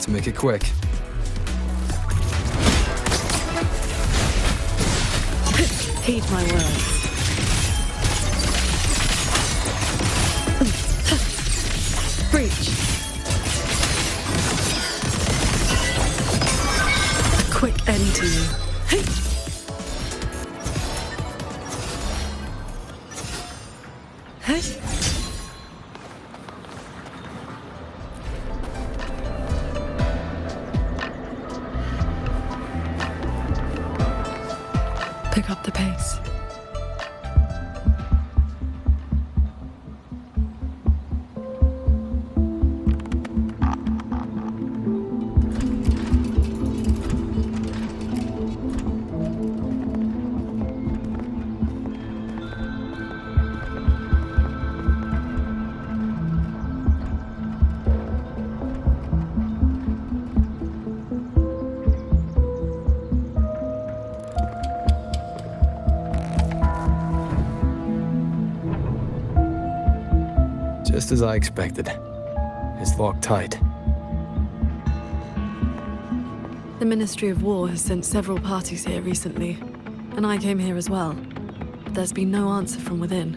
Let's make it quick. Heed my words. Breach. A quick end to you. Pick up the pace. Just as I expected. It's locked tight. The Ministry of War has sent several parties here recently, and I came here as well. But there's been no answer from within.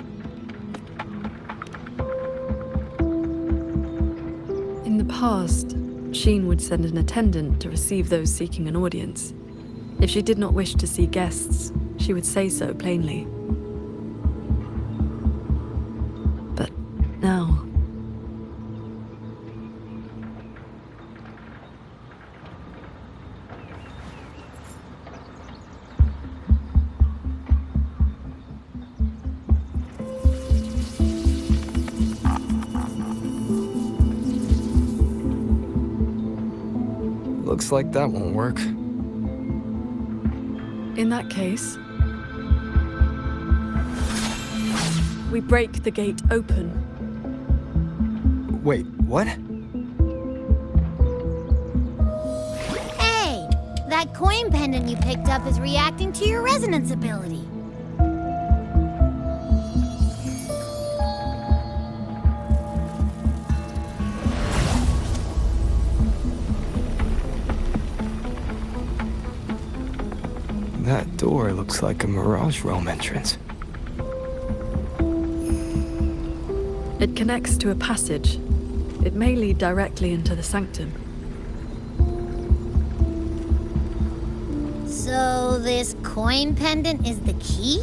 In the past, Sheen would send an attendant to receive those seeking an audience. If she did not wish to see guests, she would say so plainly. But now... Looks like that won't work. In that case, we break the gate open. Wait, what? Hey! That coin pendant you picked up is reacting to your resonance ability. That door looks like a Mirage Realm entrance. It connects to a passage. It may lead directly into the sanctum. So this coin pendant is the key?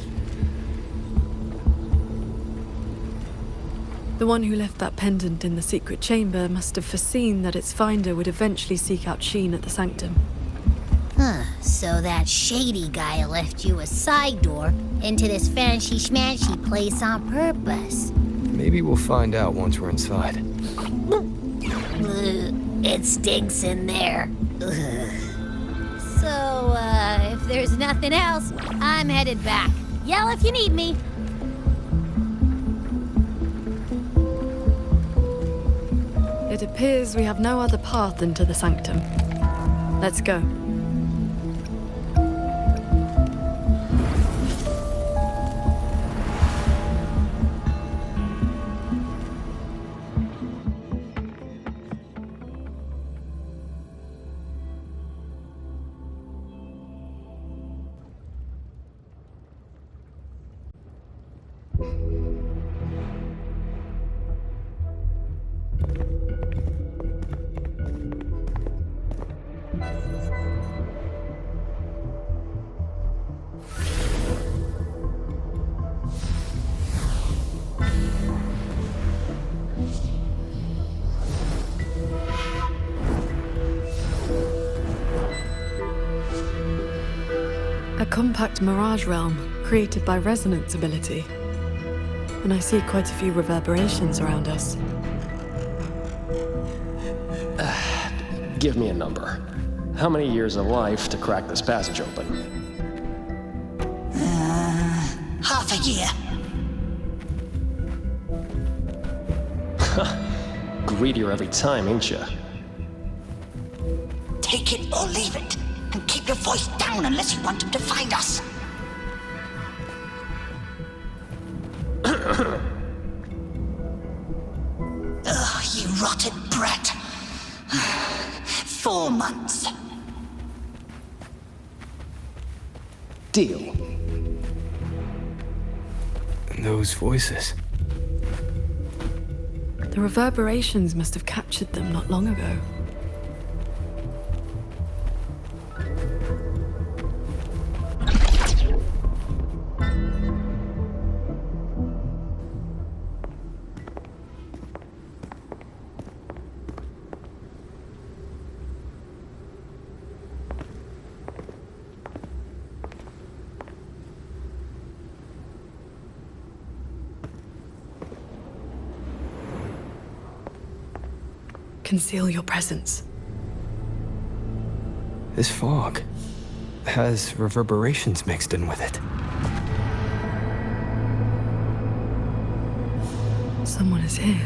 The one who left that pendant in the secret chamber must have foreseen that its finder would eventually seek out Sheen at the sanctum. Huh, so that shady guy left you a side door into this fancy-schmancy place on purpose. Maybe we'll find out once we're inside. It stinks in there. Ugh. So, if there's nothing else, I'm headed back. Yell if you need me. It appears we have no other path into the sanctum. Let's go. A compact mirage realm created by resonance ability. And I see quite a few reverberations around us. Give me a number. How many years of life to crack this passage open? Half a year. Greedier every time, ain't ya? Take it or leave it. And keep your voice down unless you want him to find us. Ugh, you rotten brat. 4 months. Deal. And those voices. The reverberations must have captured them not long ago. Conceal your presence. This fog has reverberations mixed in with it. Someone is here.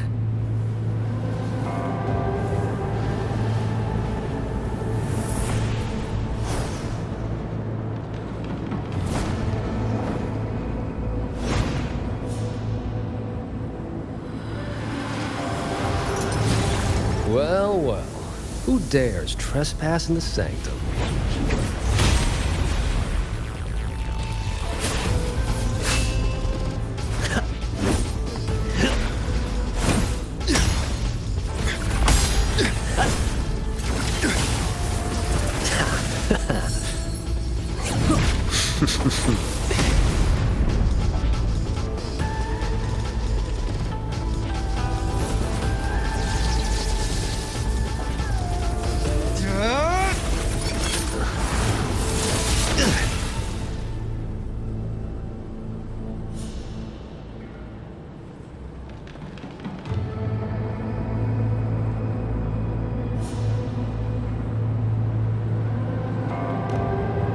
Well, well. Who dares trespass in the sanctum?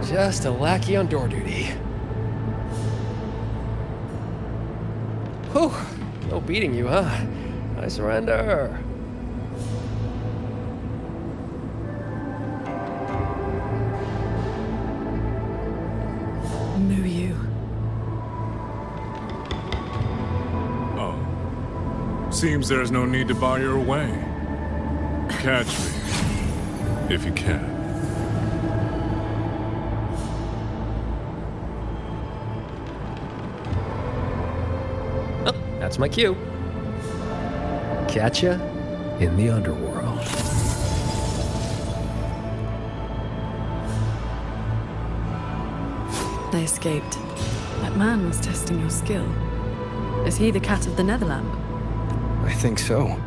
Just a lackey on door duty. Whew, no beating you, huh? I surrender. Muyu. Oh. Seems there's no need to bar your way. Catch me, if you can. That's my cue. Catch ya in the underworld. They escaped. That man was testing your skill. Is he the cat of the Netherland? I think so.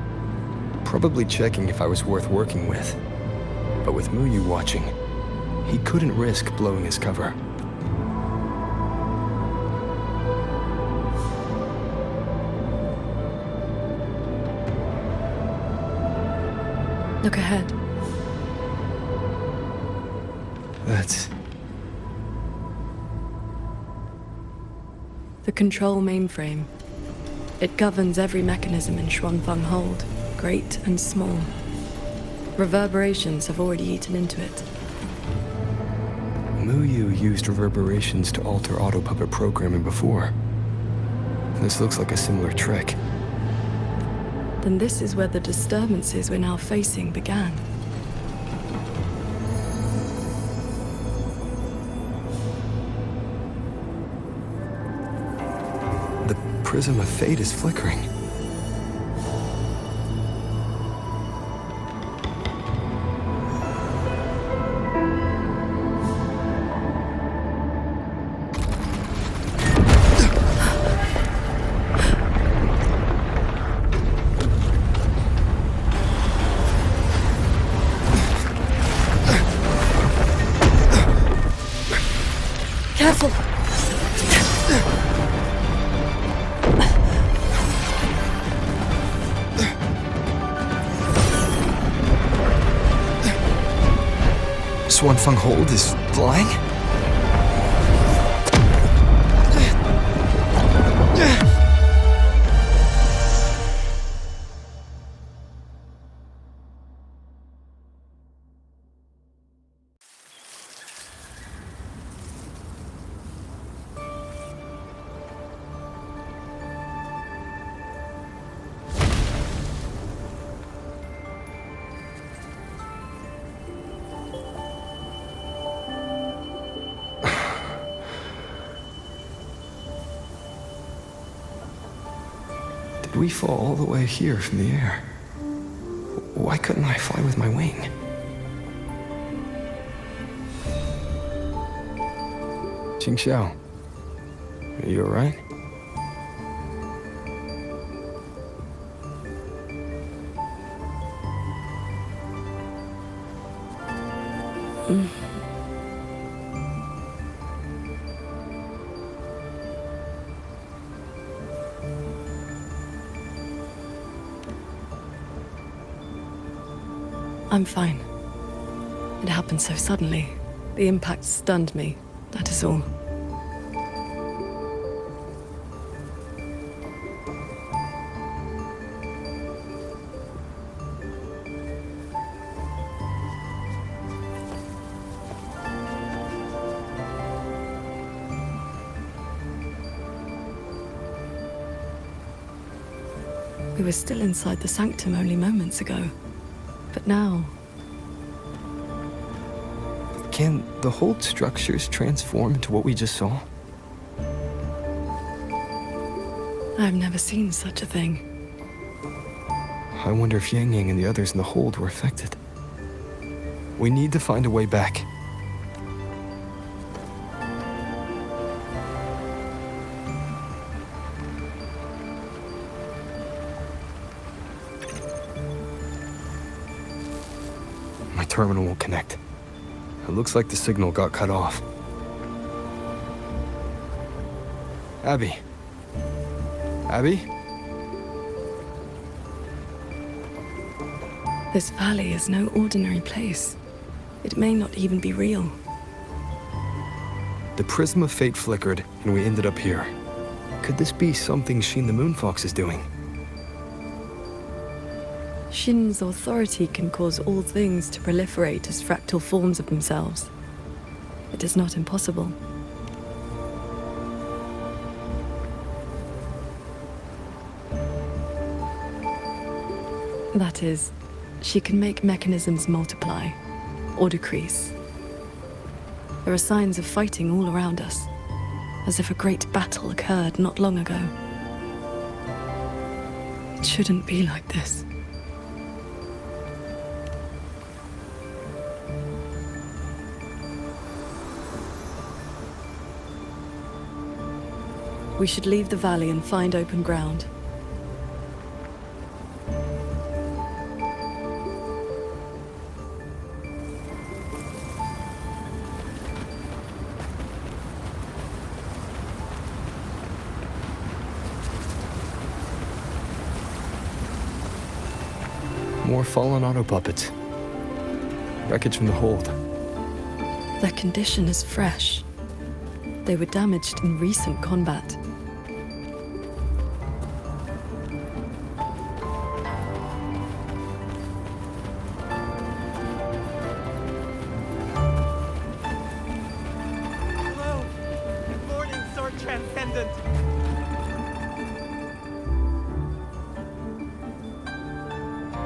Probably checking if I was worth working with. But with Muyu watching, he couldn't risk blowing his cover. Look ahead. That's... The control mainframe. It governs every mechanism in Xuanfeng Hold, great and small. Reverberations have already eaten into it. Muyu used reverberations to alter auto-puppet programming before. This looks like a similar trick. Then this is where the disturbances we're now facing began. The prism of fate is flickering. Careful! Xuanfeng Hold is flying? We fall all the way here from the air. Why couldn't I fly with my wing? Qingxiao, are you alright? I'm fine. It happened so suddenly. The impact stunned me, that is all. We were still inside the sanctum only moments ago. But now... Can the whole structures transform into what we just saw? I've never seen such a thing. I wonder if Yang Yang and the others in the hold were affected. We need to find a way back. My terminal won't connect. It looks like the signal got cut off. Abby? Abby? This valley is no ordinary place. It may not even be real. The prism of fate flickered, and we ended up here. Could this be something Sheen the Moonfox is doing? Shin's authority can cause all things to proliferate as fractal forms of themselves. It is not impossible. That is, she can make mechanisms multiply or decrease. There are signs of fighting all around us, as if a great battle occurred not long ago. It shouldn't be like this. We should leave the valley and find open ground. More fallen auto puppets. Wreckage from the hold. Their condition is fresh. They were damaged in recent combat. Hello. Good morning, Sword Transcendent.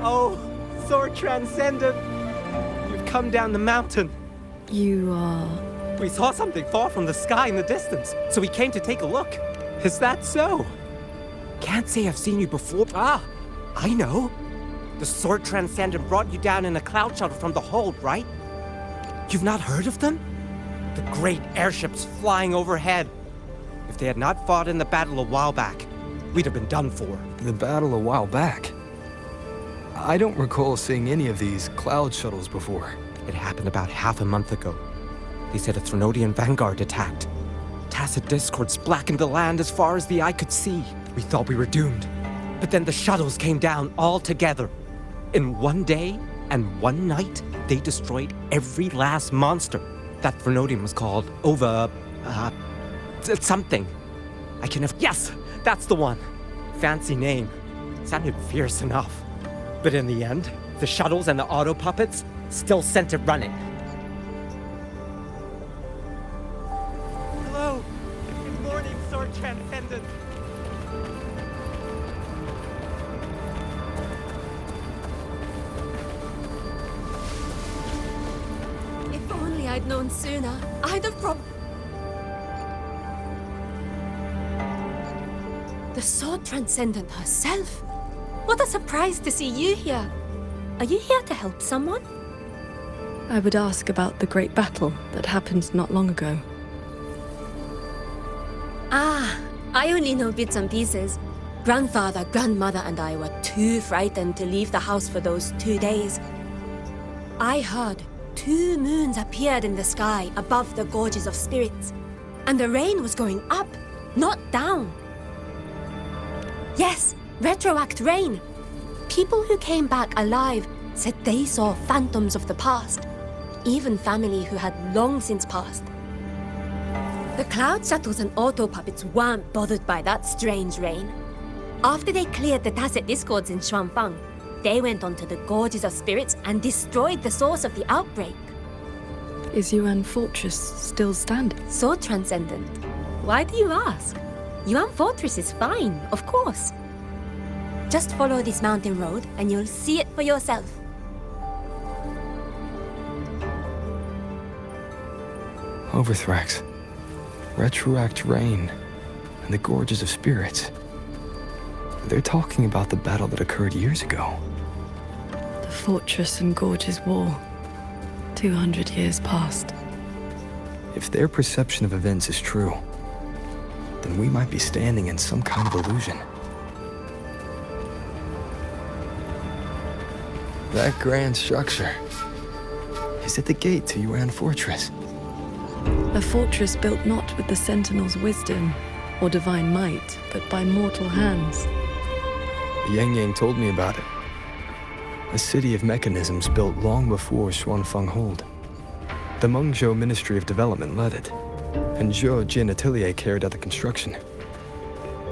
Oh, Sword Transcendent. You've come down the mountain. You are... We saw something fall from the sky in the distance, so we came to take a look. Is that so? Can't say I've seen you before. Ah, I know. The Sword Transcendent brought you down in a cloud shuttle from the hold, right? You've not heard of them? The great airships flying overhead. If they had not fought in the battle a while back, we'd have been done for. The battle a while back. I don't recall seeing any of these cloud shuttles before. It happened about half a month ago. They said a Threnodian vanguard attacked. Tacit discords blackened the land as far as the eye could see. We thought we were doomed. But then the shuttles came down all together. In one day and one night, they destroyed every last monster. That Threnodian was called something. I can have... Yes, that's the one. Fancy name. Sounded fierce enough. But in the end, the shuttles and the auto puppets still sent it running. Hello. Good morning, Sword Transcendent. If only I'd known sooner, I'd have The Sword Transcendent herself. What a surprise to see you here. Are you here to help someone? I would ask about the great battle that happened not long ago. Ah, I only know bits and pieces. Grandfather, grandmother, and I were too frightened to leave the house for those 2 days. I heard 2 moons appeared in the sky above the gorges of spirits, and the rain was going up, not down. Yes, retroact rain. People who came back alive said they saw phantoms of the past, even family who had long since passed. The cloud shuttles and auto puppets weren't bothered by that strange rain. After they cleared the tacit discords in Xuanfang, they went onto the gorges of spirits and destroyed the source of the outbreak. Is Yuan Fortress still standing? Sword Transcendent. Why do you ask? Yuan Fortress is fine, of course. Just follow this mountain road and you'll see it for yourself. Overthrax, retroact rain, and the gorges of spirits. They're talking about the battle that occurred years ago. The Fortress and Gorges War. 200 years past. If their perception of events is true, then we might be standing in some kind of illusion. That grand structure. Is it the gate to Yuan Fortress? A fortress built not with the Sentinel's wisdom or divine might, but by mortal hands. Yang Yang told me about it. A city of mechanisms built long before Xuanfang Hold. The Mengzhou Ministry of Development led it, and Zhou Jin Atelier carried out the construction.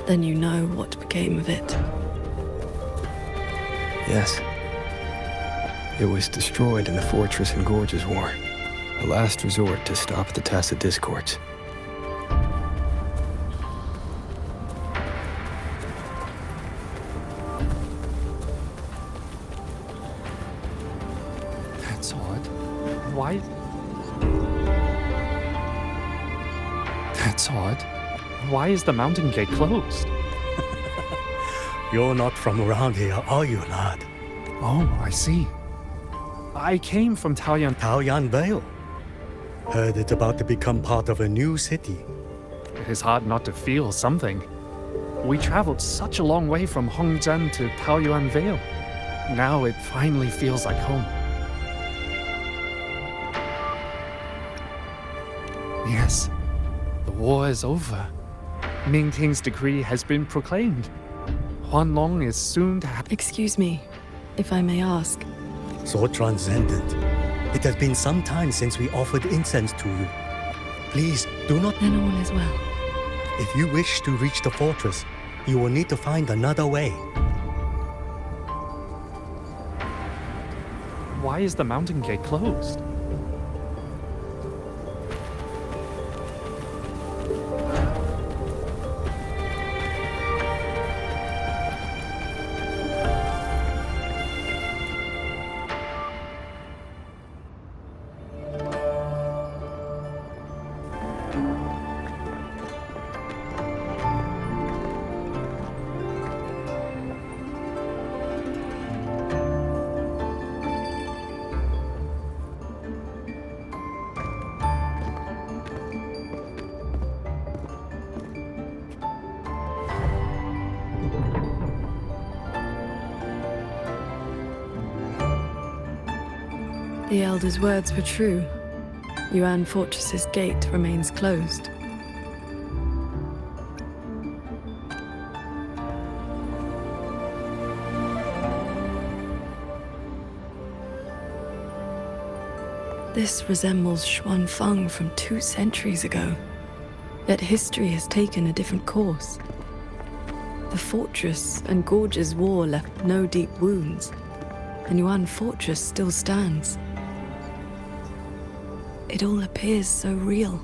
Then you know what became of it. Yes. It was destroyed in the Fortress and Gorges War, a last resort to stop the tacit discords. That's odd. Why? That's odd. Why is the mountain gate closed? You're not from around here, are you, lad? Oh, I see. I came from Taoyuan. Taoyuan Vale. Heard it's about to become part of a new city. It is hard not to feel something. We traveled such a long way from Hongzhen to Taoyuan Vale. Now it finally feels like home. Yes, the war is over. Ming Ting's decree has been proclaimed. Huanlong is soon to have... Excuse me, if I may ask. Sword Transcendent. It has been some time since we offered incense to you. Please, do not... Then all is well. If you wish to reach the fortress, you will need to find another way. Why is the mountain gate closed? The Elder's words were true. Yuan Fortress's gate remains closed. This resembles Xuanfang from 2 centuries ago. Yet history has taken a different course. The Fortress and Gorges War left no deep wounds, and Yuan Fortress still stands. It all appears so real.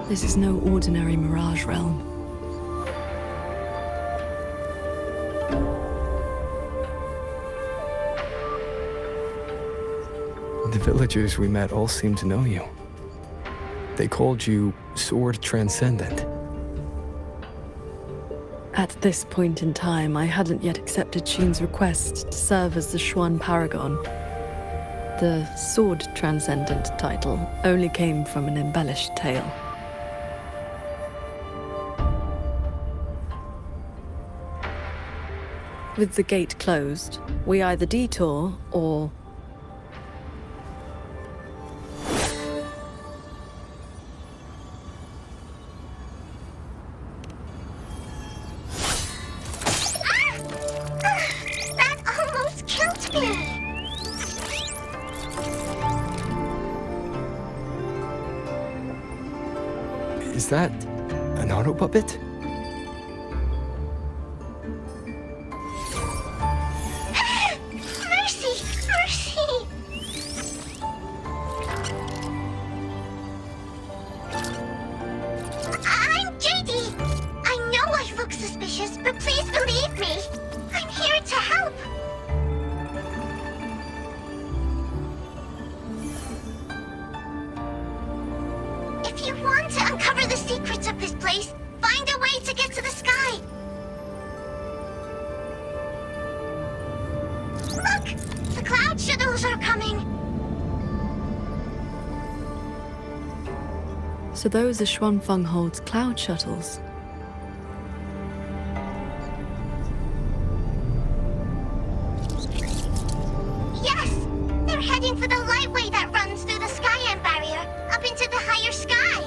This is no ordinary mirage realm. The villagers we met all seemed to know you. They called you Sword Transcendent. At this point in time, I hadn't yet accepted Sheen's request to serve as the Xuan Paragon. The Sword Transcendent title only came from an embellished tale. With the gate closed, we either detour or... That almost killed me! Is that an auto puppet? Mercy! Mercy! I'm JD! I know I look suspicious, but please believe me! I'm here to help! If you want to uncover the secrets of this place, find a way to get to the sky! Look! The cloud shuttles are coming! So those are Xuanfeng Hold's cloud shuttles. Yes! They're heading for the lightway that runs through the Skyend barrier, up into the higher sky!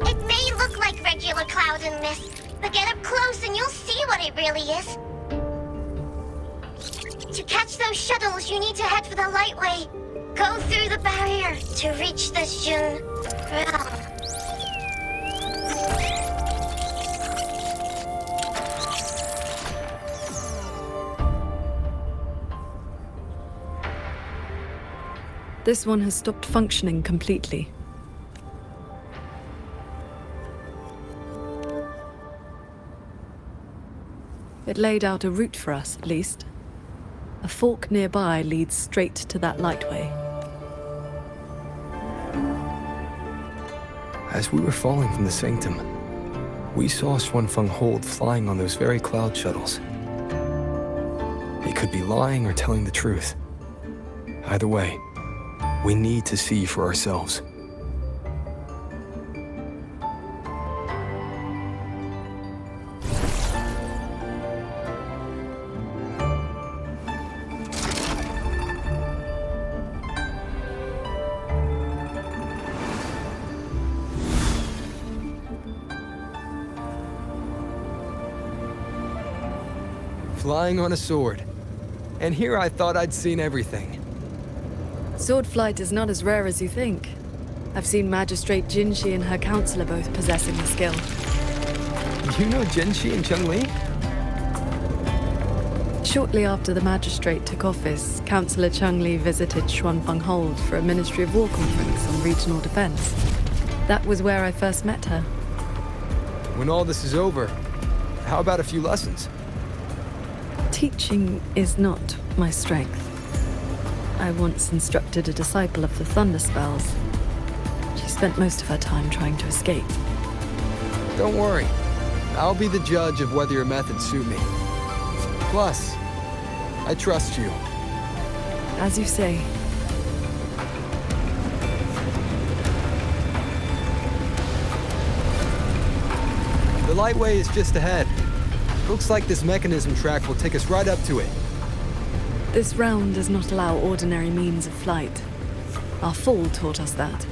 It may look like regular cloud and mist, but get up close and you'll see what it really is. To catch those shuttles, you need to head for the lightway. Go through the barrier to reach the Jun realm. This one has stopped functioning completely. It laid out a route for us, at least. A fork nearby leads straight to that lightway. As we were falling from the sanctum, we saw Xuanfeng Hold flying on those very cloud shuttles. He could be lying or telling the truth. Either way, we need to see for ourselves. Flying on a sword. And here I thought I'd seen everything. Sword flight is not as rare as you think. I've seen Magistrate Jinshi and her counselor both possessing the skill. You know Jinshi and Cheng-Li? Shortly after the magistrate took office, Councillor Cheng-Li visited Xuanfeng Hold for a Ministry of War conference on regional defense. That was where I first met her. When all this is over, how about a few lessons? Teaching is not my strength. I once instructed a disciple of the Thunder Spells. She spent most of her time trying to escape. Don't worry. I'll be the judge of whether your methods suit me. Plus, I trust you. As you say. The lightway is just ahead. Looks like this mechanism track will take us right up to it. This realm does not allow ordinary means of flight. Our fall taught us that.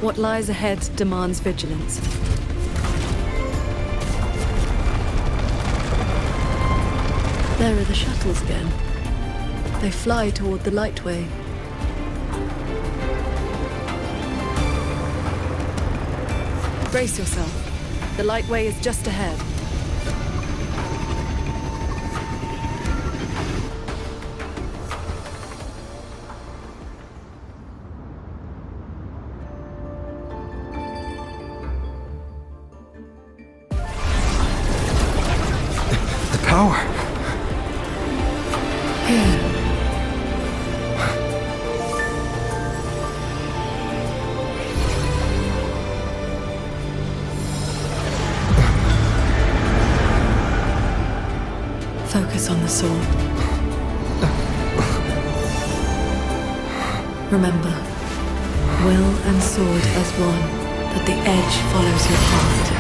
What lies ahead demands vigilance. There are the shuttles again. They fly toward the lightway. Brace yourself. The lightway is just ahead. Power. Focus on the sword. Remember, will and sword as one, that the edge follows your heart.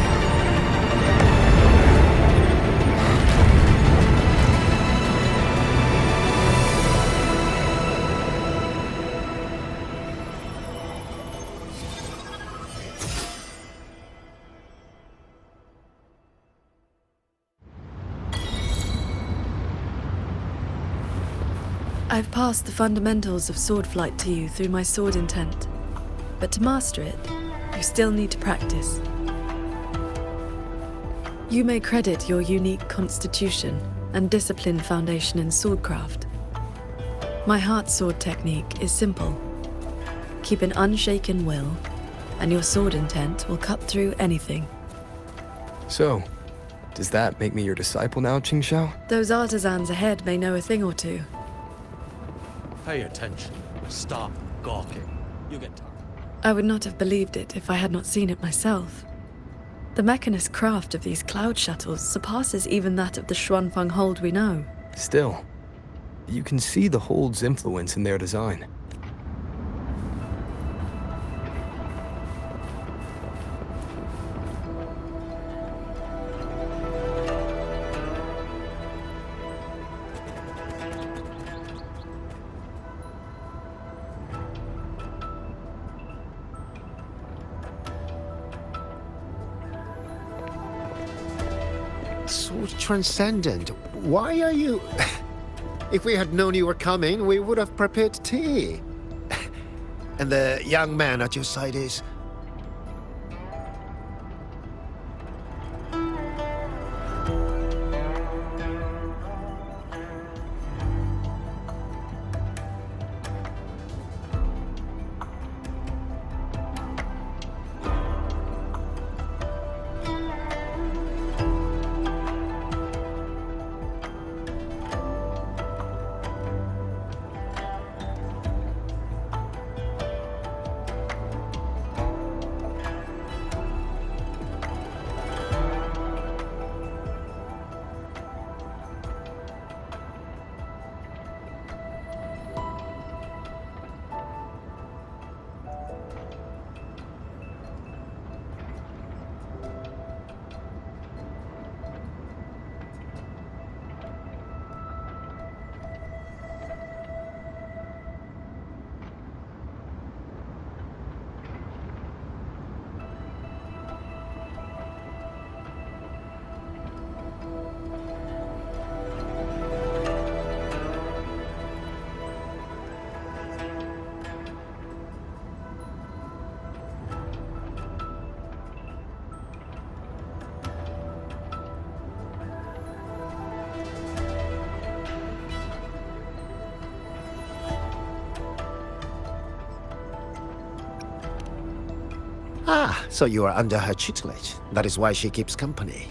I've passed the fundamentals of sword flight to you through my sword intent, but to master it, you still need to practice. You may credit your unique constitution and disciplined foundation in swordcraft. My heart sword technique is simple. Keep an unshaken will, and your sword intent will cut through anything. So, does that make me your disciple now, Qingxiao? Those artisans ahead may know a thing or two. Pay attention. Stop gawking. You get tired. I would not have believed it if I had not seen it myself. The mechanist craft of these cloud shuttles surpasses even that of the Xuanfeng hold we know. Still, you can see the hold's influence in their design. Sword Transcendent, why are you... If we had known you were coming, we would have prepared tea. And the young man at your side is... Ah, so you are under her tutelage. That is why she keeps company.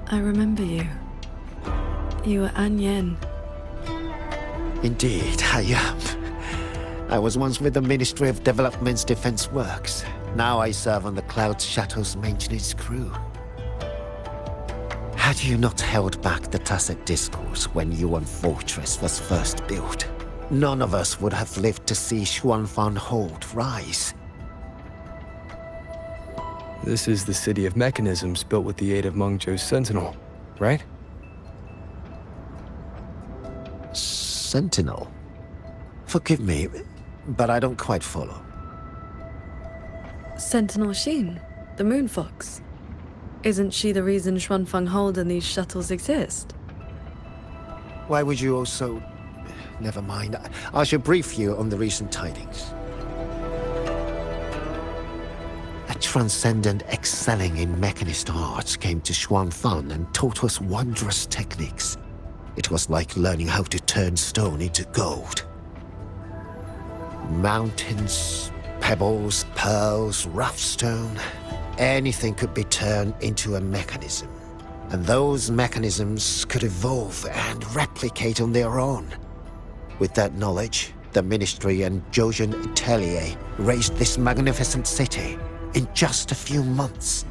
I remember you. You were An Yen. Indeed, I am. I was once with the Ministry of Development's Defense Works. Now I serve on the Cloud Shuttle's maintenance crew. Had you not held back the tacit discourse when Yuan Fortress was first built, none of us would have lived to see Xuanfang Hold rise. This is the city of mechanisms built with the aid of Mengzhou's Sentinel, right? Sentinel? Forgive me, but I don't quite follow. Sentinel Xin, the Moon Fox. Isn't she the reason Xuanfeng Hold and these shuttles exist? Why would you also... Never mind. I shall brief you on the recent tidings. A transcendent excelling in mechanist arts came to Xuanfang and taught us wondrous techniques. It was like learning how to turn stone into gold. Mountains, pebbles, pearls, rough stone... Anything could be turned into a mechanism. And those mechanisms could evolve and replicate on their own. With that knowledge, the Ministry and Jojen Atelier raised this magnificent city in just a few months.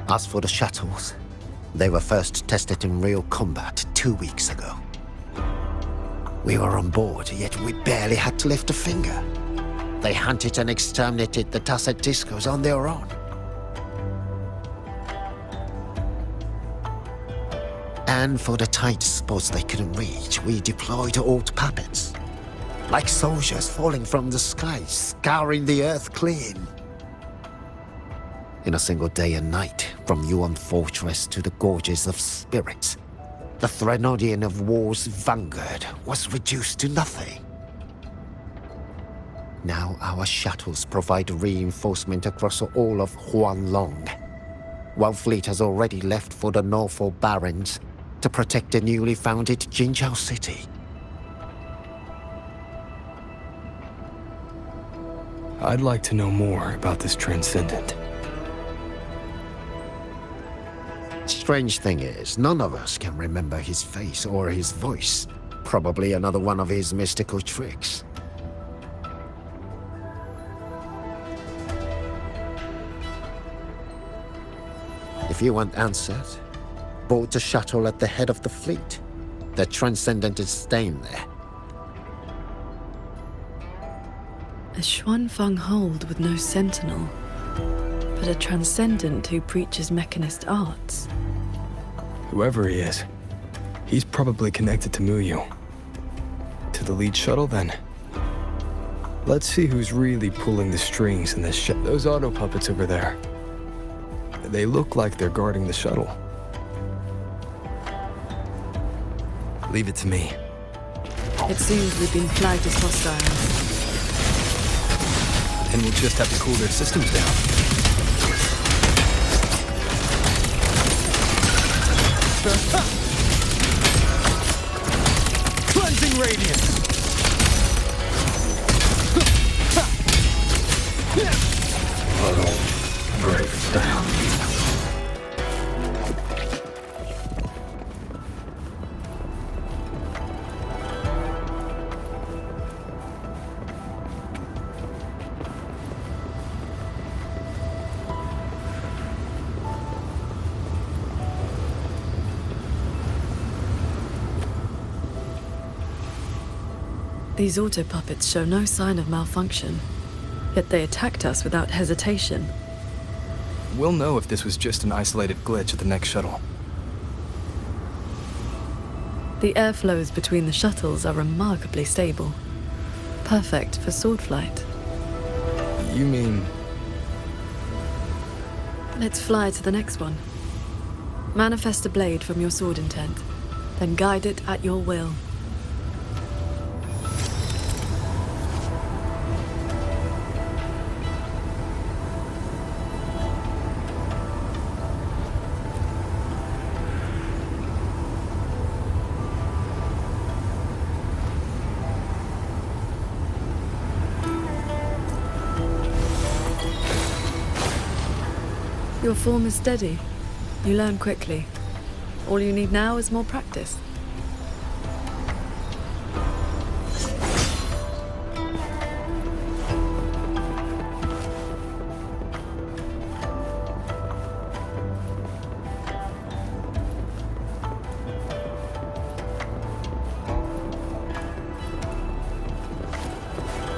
As for the shuttles, they were first tested in real combat 2 weeks ago. We were on board, yet we barely had to lift a finger. They hunted and exterminated the Tacet Discos on their own. And for the tight spots they couldn't reach, we deployed old puppets. Like soldiers falling from the sky, scouring the earth clean. In a single day and night, from Yuan Fortress to the Gorges of Spirits, the Threnodian of War's vanguard was reduced to nothing. Now our shuttles provide reinforcement across all of Huanglong. One fleet has already left for the Norfolk Barrens to protect the newly founded Jinzhou city. I'd like to know more about this Transcendent. Strange thing is, none of us can remember his face or his voice. Probably another one of his mystical tricks. If you want answers, board the shuttle at the head of the fleet. The Transcendent is staying there. A Xuanfeng hold with no sentinel, but a Transcendent who preaches mechanist arts. Whoever he is, he's probably connected to Muyu. To the lead shuttle, then. Let's see who's really pulling the strings in this ship. Those auto puppets over there. They look like they're guarding the shuttle. Leave it to me. It seems we've been flagged as hostiles. And we'll just have to cool their systems down. Cleansing radiance! Puddle breaks down. These auto puppets show no sign of malfunction, yet they attacked us without hesitation. We'll know if this was just an isolated glitch at the next shuttle. The airflows between the shuttles are remarkably stable. Perfect for sword flight. You mean... Let's fly to the next one. Manifest a blade from your sword intent, then guide it at your will. Your form is steady. You learn quickly. All you need now is more practice.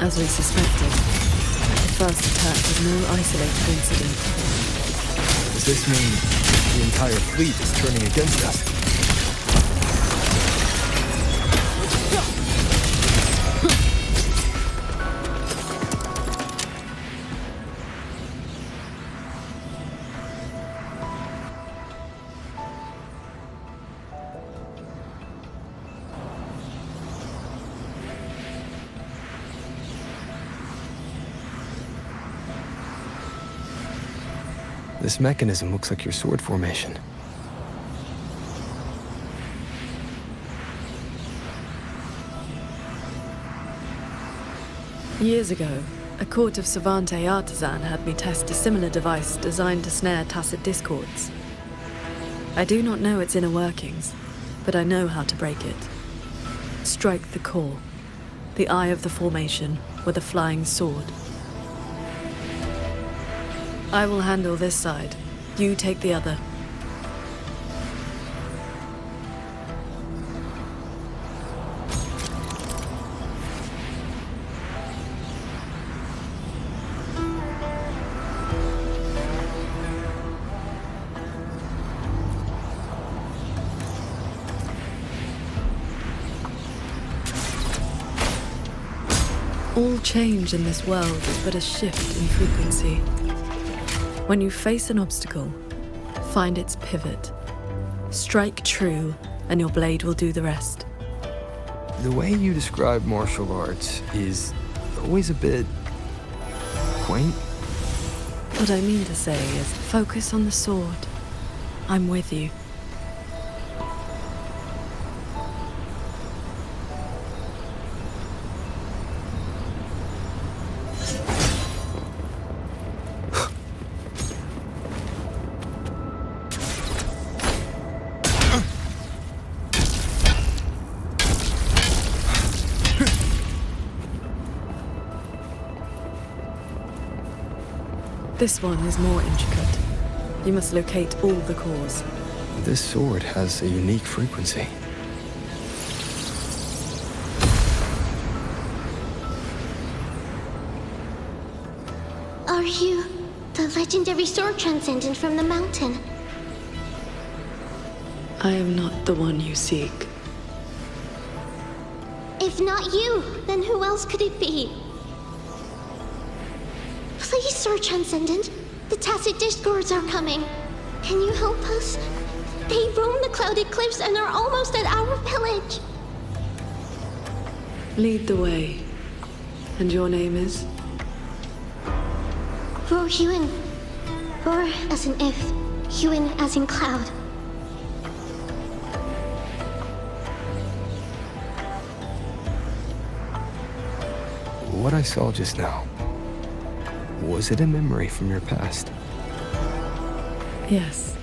As we suspected, the first attack was no isolated incident. Does this mean the entire fleet is turning against us? This mechanism looks like your sword formation. Years ago, a court of Savante artisan had me test a similar device designed to snare Tacet discords. I do not know its inner workings, but I know how to break it. Strike the core, the eye of the formation, with a flying sword. I will handle this side. You take the other. All change in this world is but a shift in frequency. When you face an obstacle, find its pivot. Strike true, and your blade will do the rest. The way you describe martial arts is always a bit quaint. What I mean to say is focus on the sword. I'm with you. This one is more intricate. You must locate all the cores. This sword has a unique frequency. Are you the legendary sword transcendent from the mountain? I am not the one you seek. If not you, then who else could it be? Please, Sword Transcendent. The Tacit Discords are coming. Can you help us? They roam the clouded cliffs and are almost at our village. Lead the way. And your name is? Ro Huan. Ro as in if, Huan as in cloud. What I saw just now, was it a memory from your past? Yes.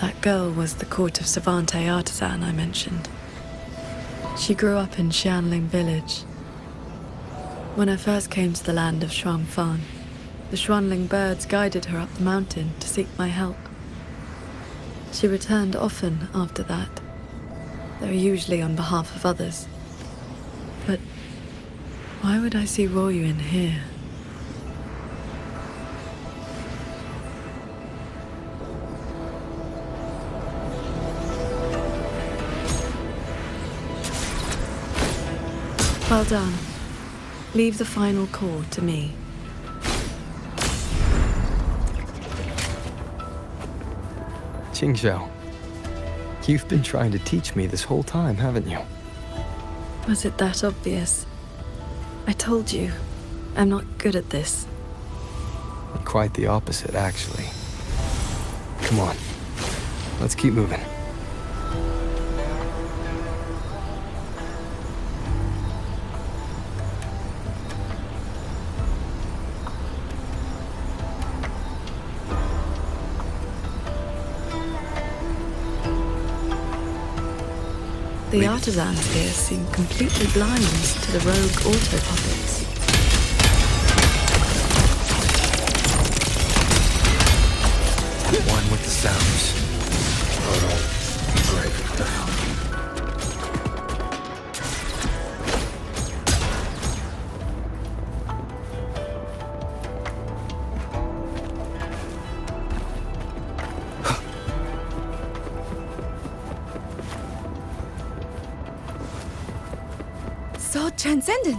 That girl was the court of Savante artisan I mentioned. She grew up in Xianling village. When I first came to the land of Xuanfang, the Xuanling birds guided her up the mountain to seek my help. She returned often after that, though usually on behalf of others. But why would I see Royuin here? Well done. Leave the final core to me. Qingzhou, you've been trying to teach me this whole time, haven't you? Was it that obvious? I told you, I'm not good at this. Quite the opposite, actually. Come on, let's keep moving. The artisans here seem completely blind to the rogue auto puppets. One with the sounds. Break it down. Sword Transcendent!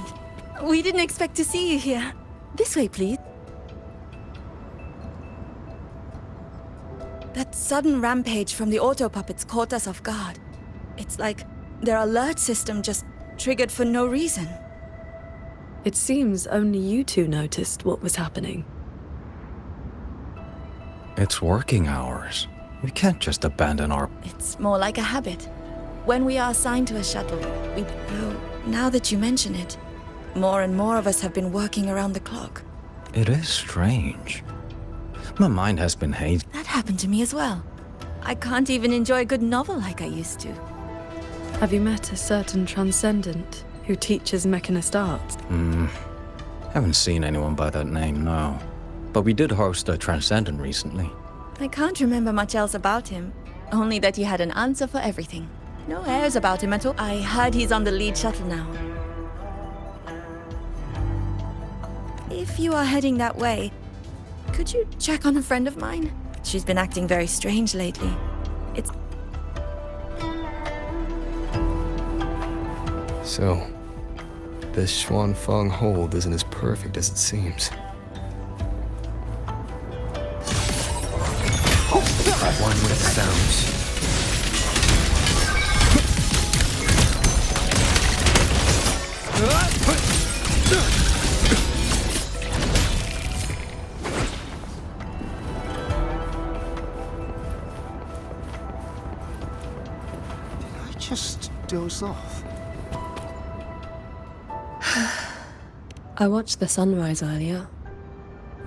We didn't expect to see you here. This way, please. That sudden rampage from the auto puppets caught us off guard. It's like their alert system just triggered for no reason. It seems only you two noticed what was happening. It's working hours. We can't just abandon our... It's more like a habit. When we are assigned to a shuttle, we go. Now that you mention it, more and more of us have been working around the clock. It is strange. My mind has been hazy. That happened to me as well. I can't even enjoy a good novel like I used to. Have you met a certain transcendent who teaches mechanist arts? Haven't seen anyone by that name, no. But we did host a transcendent recently. I can't remember much else about him. Only that he had an answer for everything. No airs about him at all. I heard he's on the lead shuttle now. If you are heading that way, could you check on a friend of mine? She's been acting very strange lately. It's... So, this Xuanfeng hold isn't as perfect as it seems. One with sounds. I just doze off. I watched the sunrise earlier.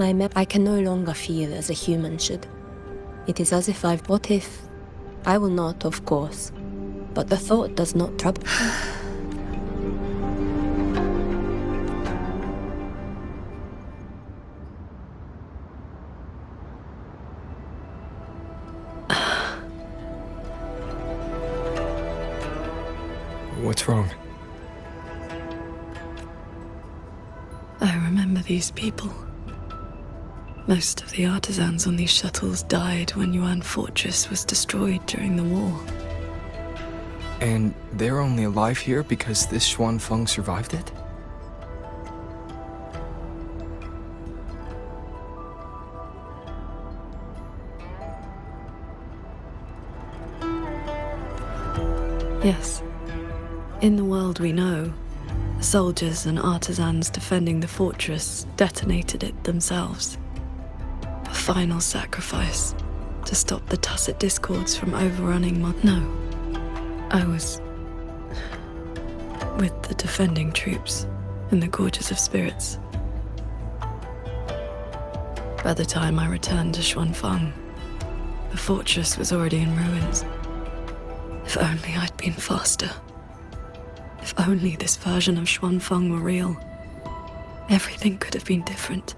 I can no longer feel as a human should. It is as if what if? I will not, of course. But the thought does not trouble. What's wrong? I remember these people. Most of the artisans on these shuttles died when Yuan Fortress was destroyed during the war. And they're only alive here because this Xuanfeng survived it? Yes. In the world we know, the soldiers and artisans defending the fortress detonated it themselves. A final sacrifice to stop the Tacit discords from overrunning No. I was with the defending troops in the Gorges of Spirits. By the time I returned to Xuanfeng, the fortress was already in ruins. If only I'd been faster. If only this version of Xuanfeng were real. Everything could have been different.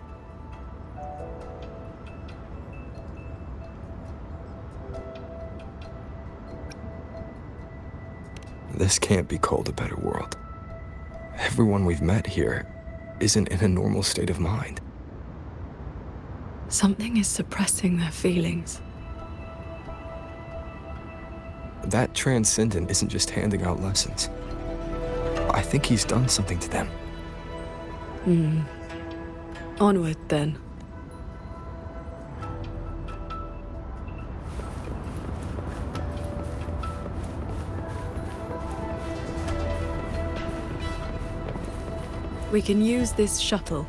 This can't be called a better world. Everyone we've met here isn't in a normal state of mind. Something is suppressing their feelings. That transcendent isn't just handing out lessons. I think he's done something to them. Onward, then. We can use this shuttle.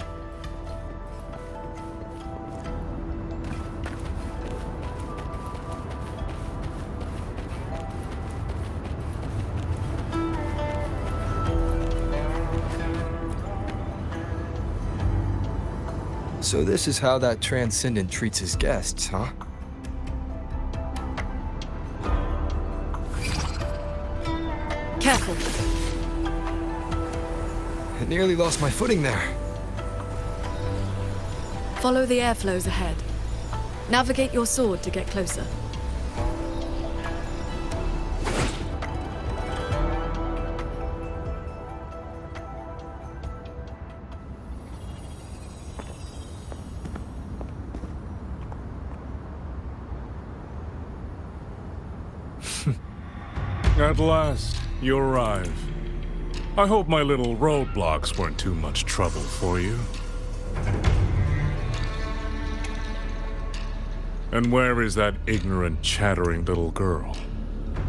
So this is how that transcendent treats his guests, huh? Careful. I nearly lost my footing there. Follow the airflows ahead. Navigate your sword to get closer. At last, you arrive. I hope my little roadblocks weren't too much trouble for you. And where is that ignorant, chattering little girl?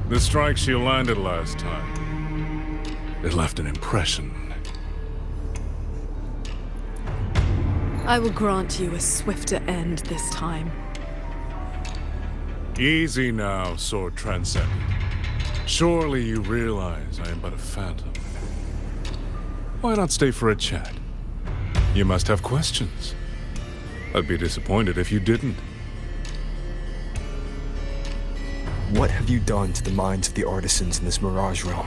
The strike she landed last time, it left an impression. I will grant you a swifter end this time. Easy now, Sword Transcendent. Surely you realize I am but a phantom. Why not stay for a chat? You must have questions. I'd be disappointed if you didn't. What have you done to the minds of the artisans in this Mirage realm?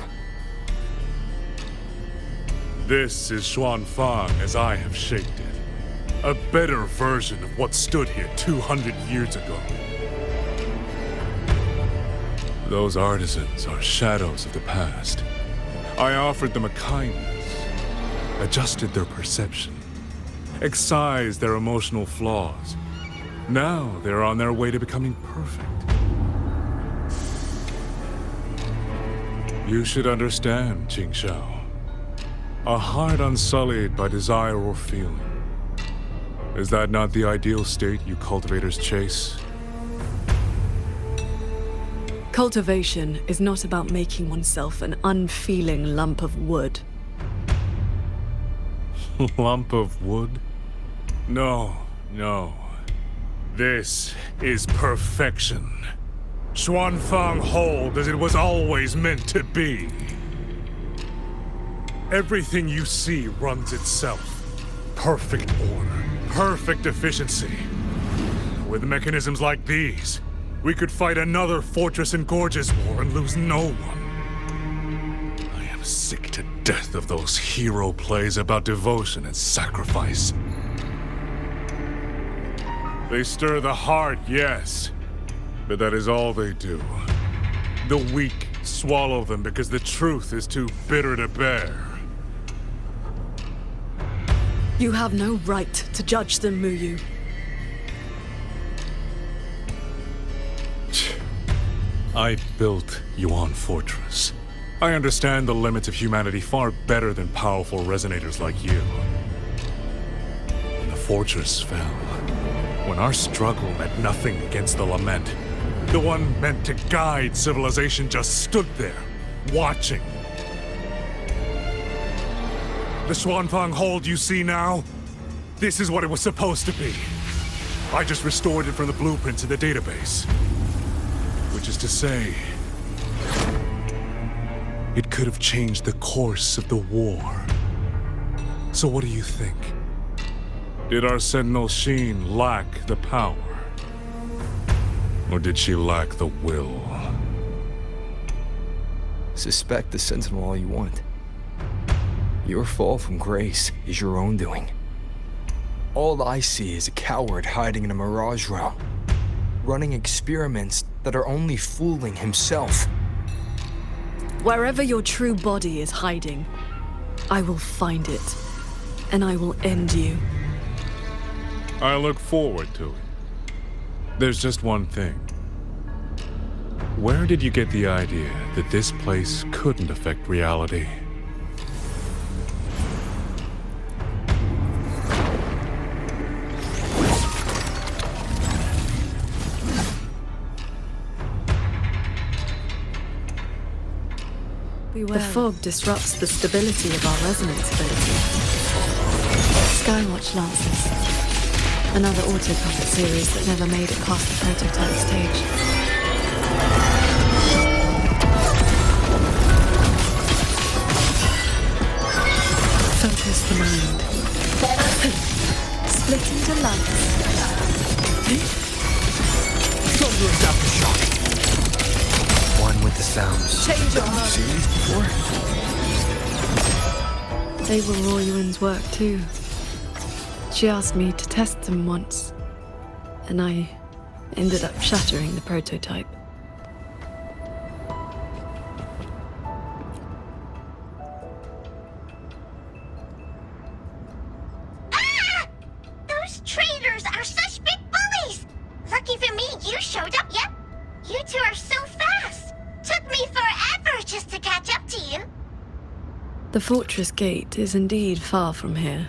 This is Xuanfang as I have shaped it. A better version of what stood here 200 years ago. Those artisans are shadows of the past. I offered them a kindness, adjusted their perception, excised their emotional flaws. Now they're on their way to becoming perfect. You should understand, Qingxiao. A heart unsullied by desire or feeling. Is that not the ideal state you cultivators chase? Cultivation is not about making oneself an unfeeling lump of wood. Lump of wood? No, no. This is perfection. Xuanfang hold as it was always meant to be. Everything you see runs itself. Perfect order, perfect efficiency. With mechanisms like these, we could fight another Fortress and Gorges war and lose no one. I am sick to death of those hero plays about devotion and sacrifice. They stir the heart, yes, but that is all they do. The weak swallow them because the truth is too bitter to bear. You have no right to judge them, Muyu. I built Yuan Fortress. I understand the limits of humanity far better than powerful resonators like you. When the fortress fell, when our struggle meant nothing against the lament, the one meant to guide civilization just stood there, watching. The Xuanfang hold you see now? This is what it was supposed to be. I just restored it from the blueprints in the database. Which is to say, it could have changed the course of the war. So what do you think? Did our Sentinel Sheen lack the power? Or did she lack the will? Suspect the Sentinel all you want. Your fall from grace is your own doing. All I see is a coward hiding in a Mirage realm, running experiments that are only fooling himself. Wherever your true body is hiding, I will find it, and I will end you. I look forward to it. There's just one thing. Where did you get the idea that this place couldn't affect reality? The fog disrupts the stability of our resonance ability. Skywatch Lancers. Another autopilot series that never made it past the prototype stage. Focus the mind. Split into lights. Thunderous aftershock. One with the sounds. Change your mind. Seen these before? They were Royuan's work too. She asked me to test them once, and I ended up shattering the prototype. Ah! Those traitors are such big bullies! Lucky for me, you showed up, yep. You two are so fast. Took me forever just to catch up to you. The fortress gate is indeed far from here.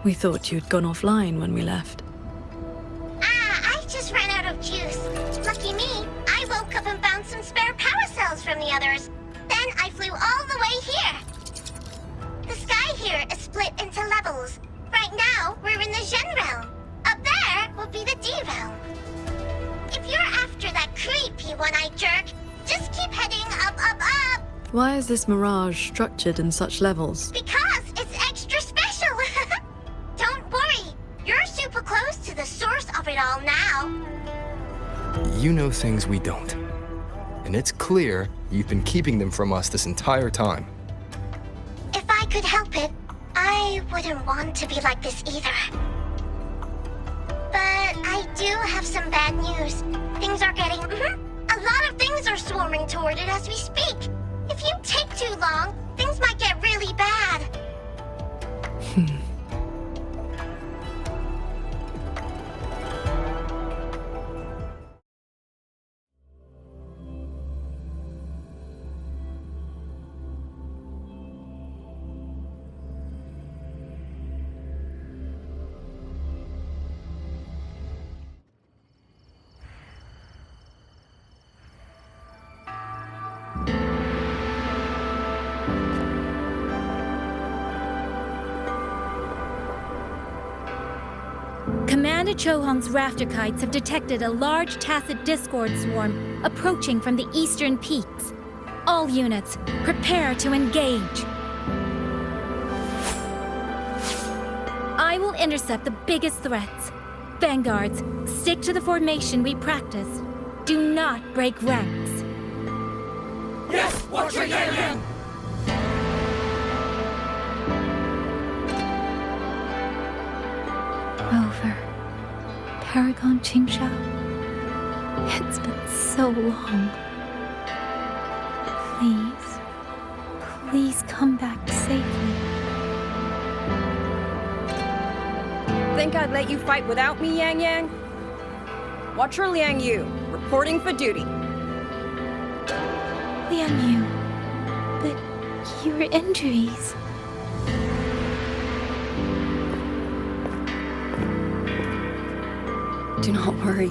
We thought you'd gone offline when we left. I just ran out of juice. Lucky me, I woke up and found some spare power cells from the others. Then I flew all the way here. The sky here is split into levels. Right now, we're in the Zhen realm. Up there will be the D realm. If you're after that creepy one-eyed jerk, just keep heading up, up, up. Why is this mirage structured in such levels? Because it's extra special. Don't worry, you're super close to the source of it all now. You know things we don't. And it's clear you've been keeping them from us this entire time. If I could help it, I wouldn't want to be like this either. But I do have some bad news. Things are getting... A lot of things are swarming toward it as we speak. If you take too long, things might get really bad. Commander Chohong's rafter kites have detected a large tacit discord swarm approaching from the eastern peaks. All units, prepare to engage. I will intercept the biggest threats. Vanguards, stick to the formation we practiced. Do not break ranks. Yes, Watcher Yang Yang! Over. Paragon Qingshao. It's been so long. Please, please come back safely. Think I'd let you fight without me, Yang Yang? Watcher Liang Yu, reporting for duty. Liang Yu, but your injuries... Do not worry.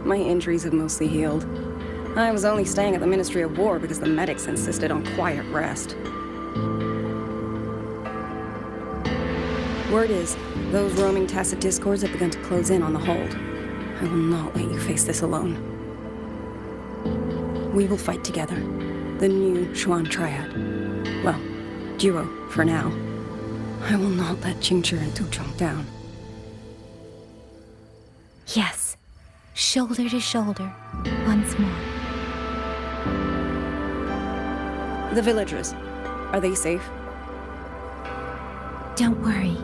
My injuries have mostly healed. I was only staying at the Ministry of War because the medics insisted on quiet rest. Word is, those roaming tacit discords have begun to close in on the hold. I will not let you face this alone. We will fight together. The new Xuan Triad. Well, duo, for now. I will not let Qingshi and Tuchong down. Yes, shoulder to shoulder, once more. The villagers, are they safe? Don't worry.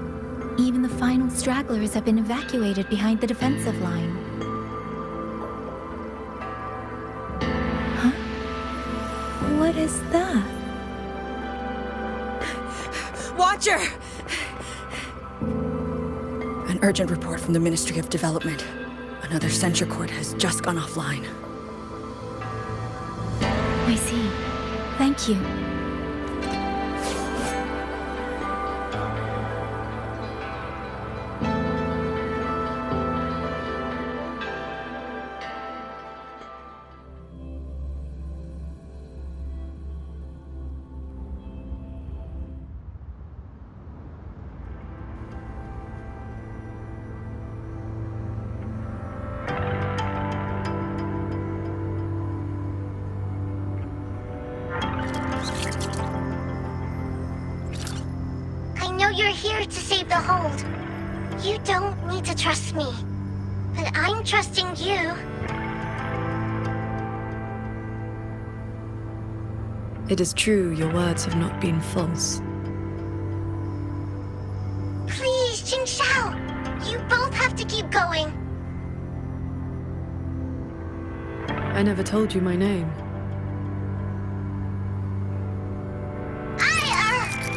Even the final stragglers have been evacuated behind the defensive line. Huh? What is that? Watcher! An urgent report from the Ministry of Development. Another censure court has just gone offline. I see. Thank you. You're here to save the hold. You don't need to trust me, but I'm trusting you. It is true your words have not been false. Please, Qingshao, you both have to keep going. I never told you my name.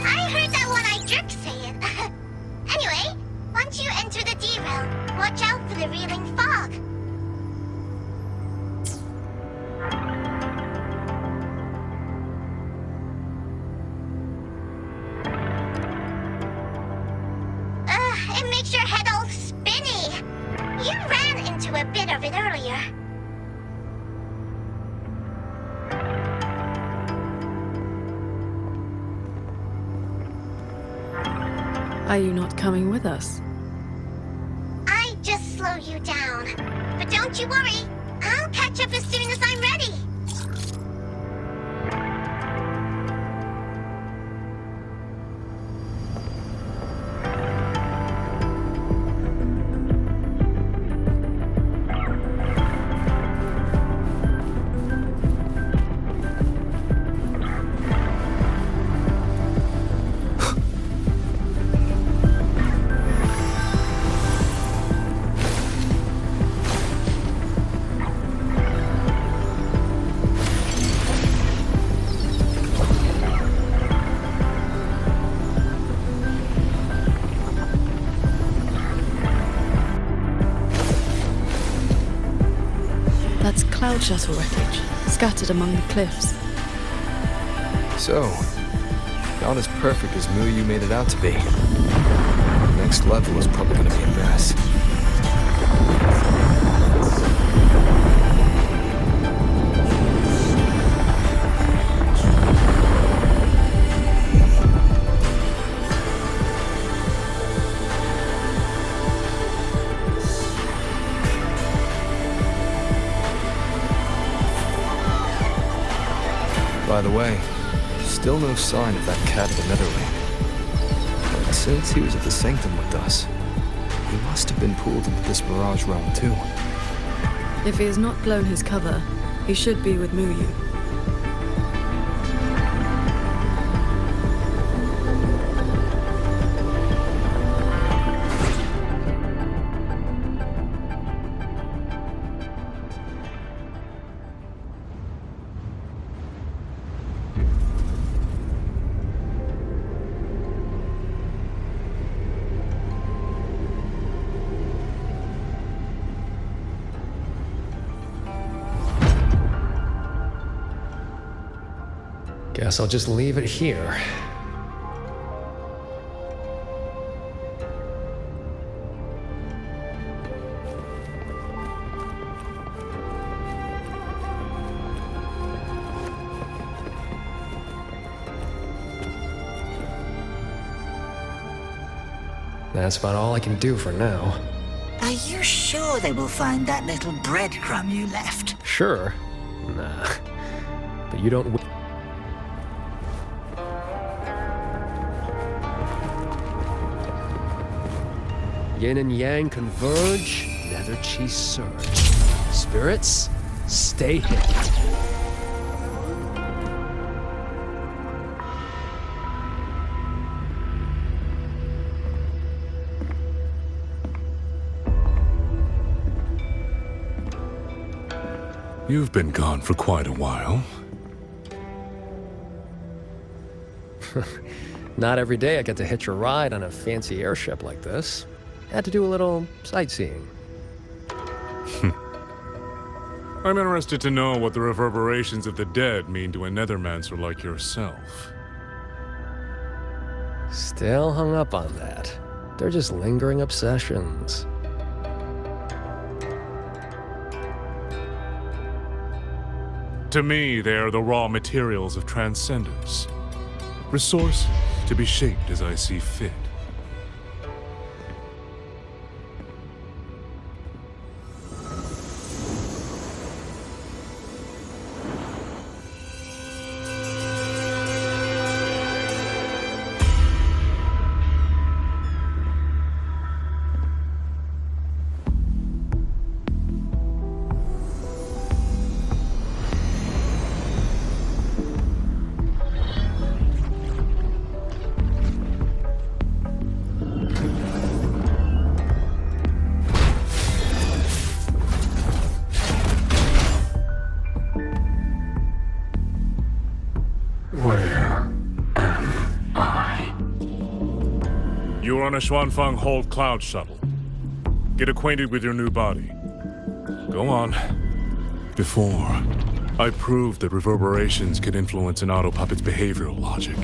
I heard that one-eyed jerk say it. Anyway, once you enter the derail, watch out for the reeling fog. It makes your head all spinny. You ran into a bit of it earlier. Are you not coming with us? I just slow you down. But don't you worry. I'll catch up as soon as I'm ready. cloud shuttle wreckage, scattered among the cliffs. So, not as perfect as Muyu made it out to be. Next level is probably gonna be a mess. By the way, still no sign of that cat of the Netherling. But since he was at the Sanctum with us, he must have been pulled into this Mirage realm too. If he has not blown his cover, he should be with Muyu. Guess I'll just leave it here. That's about all I can do for now. Are you sure they will find that little breadcrumb you left? Sure. Nah. But you don't... Yin and yang converge, nether chi surge. Spirits, stay hidden. You've been gone for quite a while. Not every day I get to hitch a ride on a fancy airship like this. Had to do a little sightseeing. I'm interested to know what the reverberations of the dead mean to a nethermancer like yourself. Still hung up on that. They're just lingering obsessions. To me, they are the raw materials of transcendence. Resources to be shaped as I see fit. You are on a Xuanfeng Hold cloud shuttle. Get acquainted with your new body. Go on. Before, I proved that reverberations can influence an autopuppet's behavioral logic.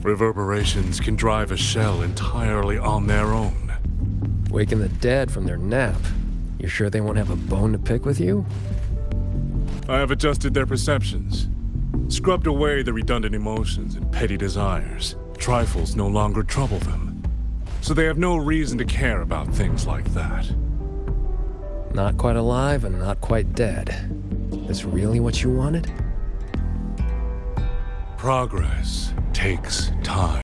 Reverberations can drive a shell entirely on their own. Waking the dead from their nap. You sure they won't have a bone to pick with you? I have adjusted their perceptions. Scrubbed away the redundant emotions and petty desires. Trifles no longer trouble them. So they have no reason to care about things like that. Not quite alive and not quite dead. This really what you wanted? Progress takes time.